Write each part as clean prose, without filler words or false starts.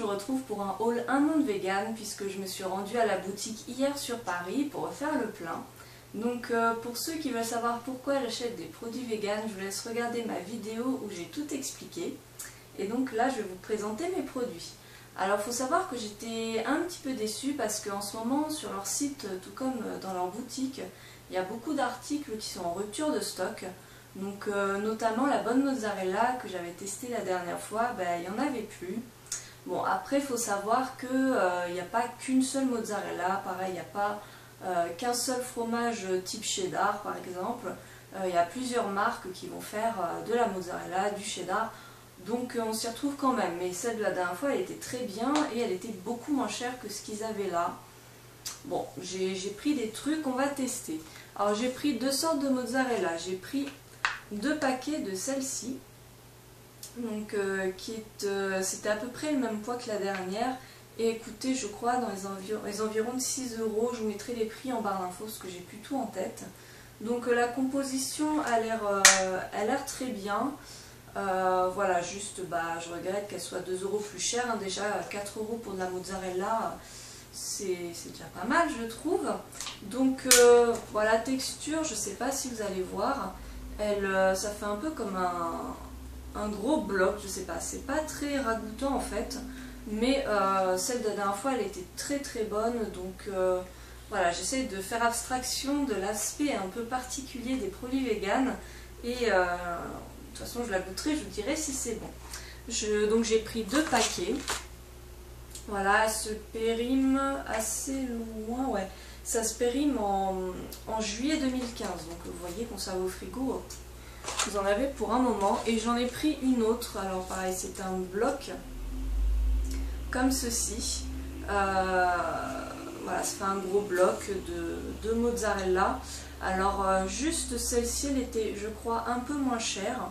je vous retrouve pour un haul Un monde vegan puisque je me suis rendue à la boutique hier sur Paris pour refaire le plein. Donc pour ceux qui veulent savoir pourquoi j'achète des produits vegan, je vous laisse regarder ma vidéo où j'ai tout expliqué. Et donc là je vais vous présenter mes produits. Alors il faut savoir que j'étais un petit peu déçue parce qu'en ce moment sur leur site, tout comme dans leur boutique, il y a beaucoup d'articles qui sont en rupture de stock. Donc notamment la bonne mozzarella que j'avais testée la dernière fois, il n'y en avait plus. Bon, après il faut savoir qu'il n'y a pas qu'une seule mozzarella, pareil il n'y a pas qu'un seul fromage type cheddar par exemple. Il y a plusieurs marques qui vont faire de la mozzarella, du cheddar, donc on s'y retrouve quand même. Mais celle de la dernière fois elle était très bien et elle était beaucoup moins chère que ce qu'ils avaient là. Bon, j'ai pris des trucs qu'on va tester. Alors j'ai pris deux sortes de mozzarella, j'ai pris 2 paquets de celle-ci, donc c'était à peu près le même poids que la dernière, et écoutez, je crois dans les environs de 6 €. Je vous mettrai les prix en barre d'infos parce que j'ai plus tout en tête. Donc la composition a l'air très bien. Voilà, juste je regrette qu'elle soit 2 € plus chère, hein. Déjà 4 € pour de la mozzarella, c'est déjà pas mal je trouve. Donc voilà, texture, je sais pas si vous allez voir, ça fait un peu comme un gros bloc, je sais pas, c'est pas très ragoûtant en fait, mais celle de la dernière fois elle était très très bonne, donc voilà, j'essaie de faire abstraction de l'aspect un peu particulier des produits véganes, et de toute façon je la goûterai, je vous dirai si c'est bon. Donc j'ai pris 2 paquets, voilà, elle se périme assez loin, ouais. Ça se périme en juillet 2015, donc vous voyez, conservé au frigo, vous en avez pour un moment. Et j'en ai pris une autre, alors pareil, c'est un bloc comme ceci. Voilà, ça fait un gros bloc de mozzarella. Alors juste celle-ci, elle était, je crois, un peu moins chère.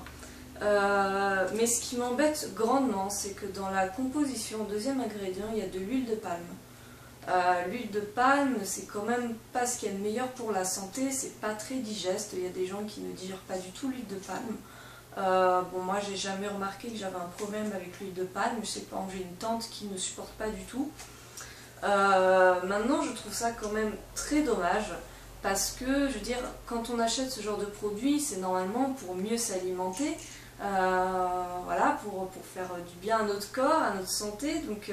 Mais ce qui m'embête grandement, c'est que dans la composition, deuxième ingrédient, il y a de l'huile de palme. L'huile de palme, c'est quand même pas ce qu'il y a de meilleur pour la santé, c'est pas très digeste, il y a des gens qui ne digèrent pas du tout l'huile de palme. Bon, moi j'ai jamais remarqué que j'avais un problème avec l'huile de palme, je sais pas, j'ai une tante qui ne supporte pas du tout. Maintenant je trouve ça quand même très dommage, parce que je veux dire, quand on achète ce genre de produit, c'est normalement pour mieux s'alimenter, voilà, pour faire du bien à notre corps, à notre santé, donc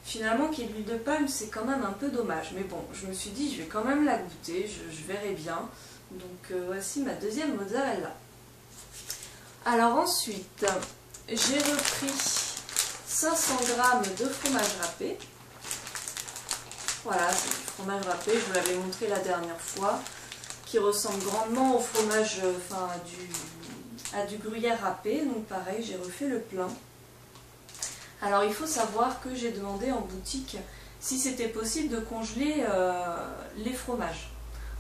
finalement qu'il y ait de l'huile de palme c'est quand même un peu dommage, mais bon, je me suis dit je vais quand même la goûter, je verrai bien. Donc voici ma deuxième mozzarella. Alors ensuite j'ai repris 500 g de fromage râpé. Voilà, c'est du fromage râpé, je vous l'avais montré la dernière fois, qui ressemble grandement au fromage, enfin à du gruyère râpé, donc pareil, j'ai refait le plein. Alors il faut savoir que j'ai demandé en boutique si c'était possible de congeler les fromages.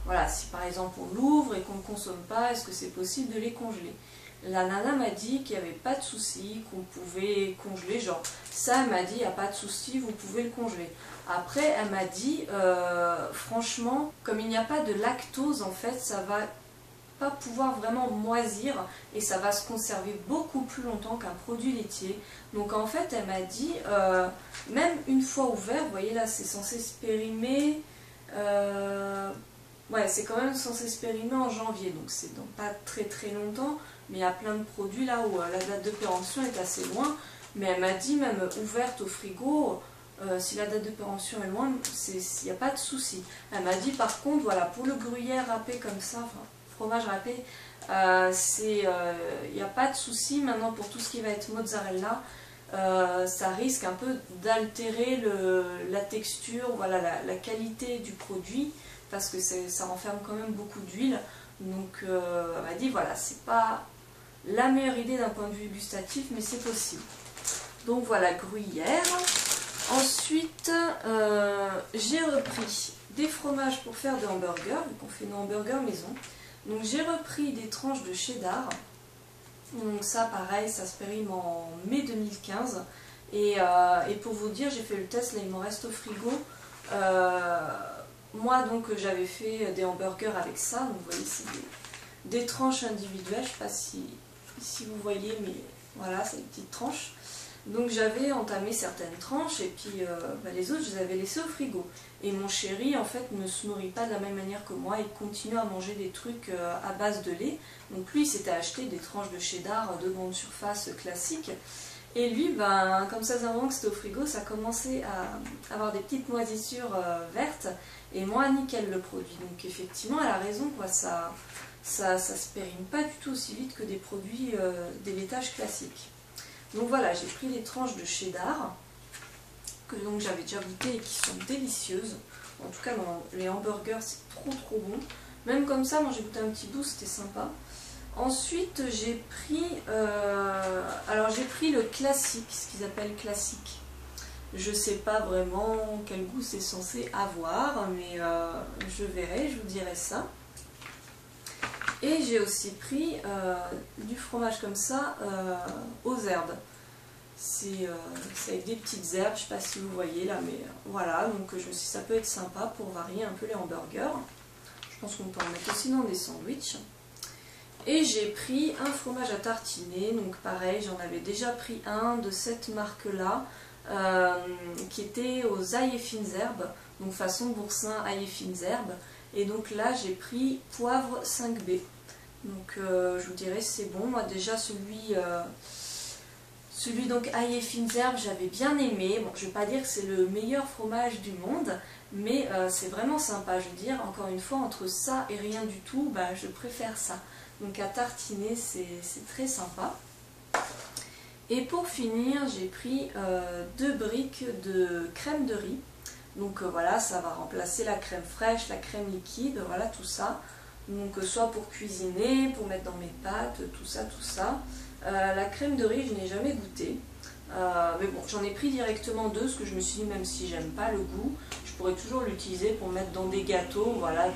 Voilà, si par exemple on l'ouvre et qu'on ne consomme pas, est-ce que c'est possible de les congeler? La nana m'a dit qu'il n'y avait pas de souci, qu'on pouvait congeler, genre ça elle m'a dit il n'y a pas de souci, vous pouvez le congeler. Après elle m'a dit franchement, comme il n'y a pas de lactose en fait, ça va pas pouvoir vraiment moisir et ça va se conserver beaucoup plus longtemps qu'un produit laitier. Donc en fait elle m'a dit même une fois ouvert, vous voyez là c'est censé se périmer, ouais c'est quand même censé se périmer en janvier, donc c'est dans pas très très longtemps, mais il y a plein de produits là où la date de péremption est assez loin, mais elle m'a dit même ouverte au frigo, si la date de péremption est loin, il n'y a pas de souci. Elle m'a dit par contre voilà, pour le gruyère râpé comme ça, enfin fromage râpé, il n'y a pas de souci. Maintenant pour tout ce qui va être mozzarella, ça risque un peu d'altérer la texture, voilà, la qualité du produit, parce que ça renferme quand même beaucoup d'huile. Donc elle m'a dit voilà, c'est pas la meilleure idée d'un point de vue gustatif, mais c'est possible. Donc voilà, gruyère. Ensuite j'ai repris des fromages pour faire des hamburgers, vu qu'on fait nos hamburgers maison. Donc j'ai repris des tranches de cheddar. Donc ça pareil, ça se périme en mai 2015. Et pour vous dire, j'ai fait le test, là il m'en reste au frigo. Moi donc j'avais fait des hamburgers avec ça. Donc vous voyez, c'est des tranches individuelles. Je ne sais pas si vous voyez, mais voilà, c'est des petites tranches. Donc j'avais entamé certaines tranches et puis les autres je les avais laissées au frigo. Et mon chéri en fait ne se nourrit pas de la même manière que moi, il continue à manger des trucs à base de lait. Donc lui il s'était acheté des tranches de cheddar de grande surface classiques. Et lui, comme ça faisait un moment que c'était au frigo, ça commençait à avoir des petites moisissures vertes et moins nickel le produit. Donc effectivement elle a raison quoi, ça se périme pas du tout aussi vite que des produits des laitages classiques. Donc voilà, j'ai pris les tranches de cheddar que donc j'avais déjà goûté et qui sont délicieuses. En tout cas dans les hamburgers c'est trop bon. Même comme ça, moi j'ai goûté un petit bout, c'était sympa. Ensuite j'ai pris le classique, ce qu'ils appellent classique. Je sais pas vraiment quel goût c'est censé avoir, mais je verrai, je vous dirai ça. Et j'ai aussi pris du fromage comme ça aux herbes. C'est avec des petites herbes, je ne sais pas si vous voyez là, mais voilà, donc je me suis dit ça peut être sympa pour varier un peu les hamburgers. Je pense qu'on peut en mettre aussi dans des sandwichs. Et j'ai pris un fromage à tartiner, donc pareil, j'en avais déjà pris un de cette marque-là, qui était aux ail et fines herbes, donc façon boursin ail et fines herbes. Et donc là j'ai pris poivre 5B. Donc je vous dirais c'est bon. Moi déjà celui donc ail et fines herbes j'avais bien aimé. Bon, je ne vais pas dire que c'est le meilleur fromage du monde, mais c'est vraiment sympa. Je veux dire, encore une fois, entre ça et rien du tout, je préfère ça. Donc à tartiner c'est très sympa. Et pour finir j'ai pris 2 briques de crème de riz. Donc voilà, ça va remplacer la crème fraîche, la crème liquide, voilà tout ça. Donc soit pour cuisiner, pour mettre dans mes pâtes, tout ça. La crème de riz, je n'ai jamais goûté. Mais bon, j'en ai pris directement 2, parce que je me suis dit, même si j'aime pas le goût, je pourrais toujours l'utiliser pour mettre dans des gâteaux, voilà,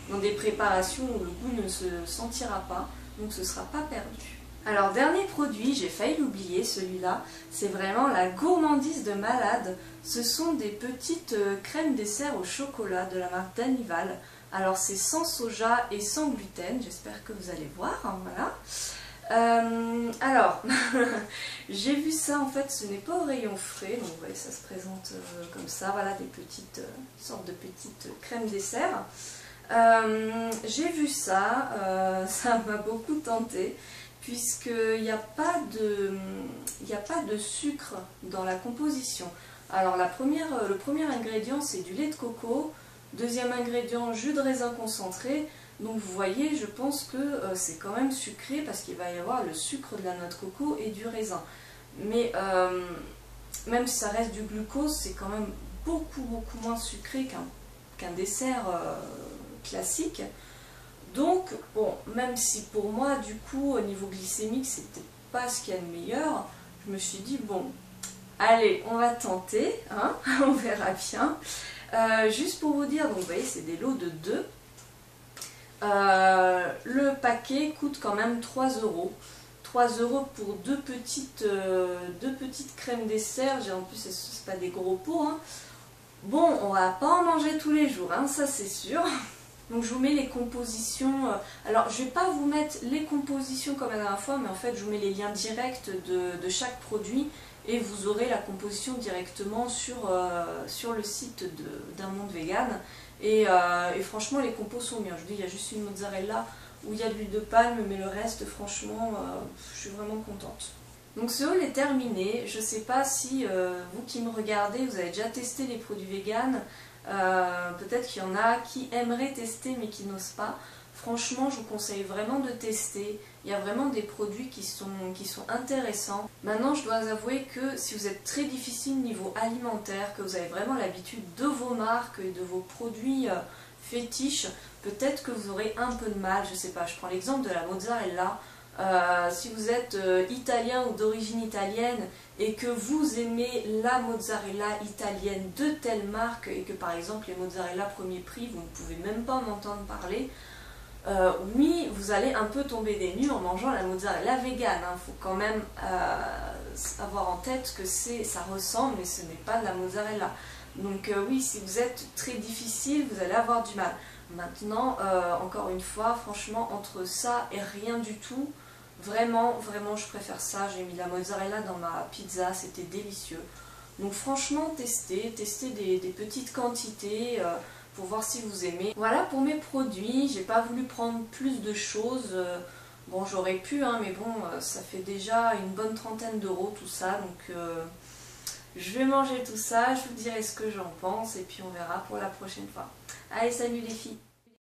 dans des préparations où le goût ne se sentira pas, donc ce ne sera pas perdu. Alors dernier produit, j'ai failli l'oublier celui-là, c'est vraiment la gourmandise de malade. Ce sont des petites crèmes dessert au chocolat de la marque Danival. Alors c'est sans soja et sans gluten, j'espère que vous allez voir, hein, voilà. Alors, j'ai vu ça, en fait ce n'est pas au rayon frais, donc vous voyez ça se présente comme ça, voilà des petites sortes de petites crèmes dessert. J'ai vu ça, ça m'a beaucoup tenté. Puisqu'il n'y a pas de sucre dans la composition. Alors le premier ingrédient c'est du lait de coco, deuxième ingrédient jus de raisin concentré, donc vous voyez je pense que c'est quand même sucré parce qu'il va y avoir le sucre de la noix de coco et du raisin. Mais même si ça reste du glucose, c'est quand même beaucoup moins sucré qu'un dessert classique. Donc, bon, même si pour moi, du coup, au niveau glycémique, c'était pas ce qu'il y a de meilleur, je me suis dit, bon, allez, on va tenter, hein, on verra bien. Juste pour vous dire, donc vous voyez, c'est des lots de 2. Le paquet coûte quand même 3 €. 3 € pour deux petites crèmes dessert. En plus, c'est pas des gros pots, hein. Bon, on va pas en manger tous les jours, hein, ça c'est sûr. Donc je vous mets les compositions, alors je ne vais pas vous mettre les compositions comme la dernière fois, mais en fait je vous mets les liens directs de chaque produit et vous aurez la composition directement sur le site d'un monde vegan. Et franchement les compos sont bien, je vous dis il y a juste une mozzarella où il y a de l'huile de palme, mais le reste franchement je suis vraiment contente. Donc ce haul est terminé, je ne sais pas si vous qui me regardez, vous avez déjà testé les produits vegan. Peut-être qu'il y en a qui aimeraient tester mais qui n'osent pas. Franchement, je vous conseille vraiment de tester. Il y a vraiment des produits qui sont intéressants. Maintenant, je dois avouer que si vous êtes très difficile niveau alimentaire, que vous avez vraiment l'habitude de vos marques et de vos produits fétiches, peut-être que vous aurez un peu de mal. Je sais pas, je prends l'exemple de la mozzarella. Si vous êtes italien ou d'origine italienne et que vous aimez la mozzarella italienne de telle marque et que par exemple les mozzarella premier prix, vous ne pouvez même pas en entendre parler, oui, vous allez un peu tomber des nues en mangeant la mozzarella végane. Il faut quand même avoir en tête que ça ressemble mais ce n'est pas de la mozzarella. Donc oui, si vous êtes très difficile, vous allez avoir du mal. Maintenant, encore une fois, franchement, entre ça et rien du tout, Vraiment, vraiment, je préfère ça. J'ai mis de la mozzarella dans ma pizza, c'était délicieux. Donc franchement, testez des petites quantités pour voir si vous aimez. Voilà pour mes produits, j'ai pas voulu prendre plus de choses. Bon, j'aurais pu, hein, mais bon, ça fait déjà une bonne trentaine d'euros tout ça. Donc je vais manger tout ça, je vous dirai ce que j'en pense et puis on verra pour la prochaine fois. Allez, salut les filles!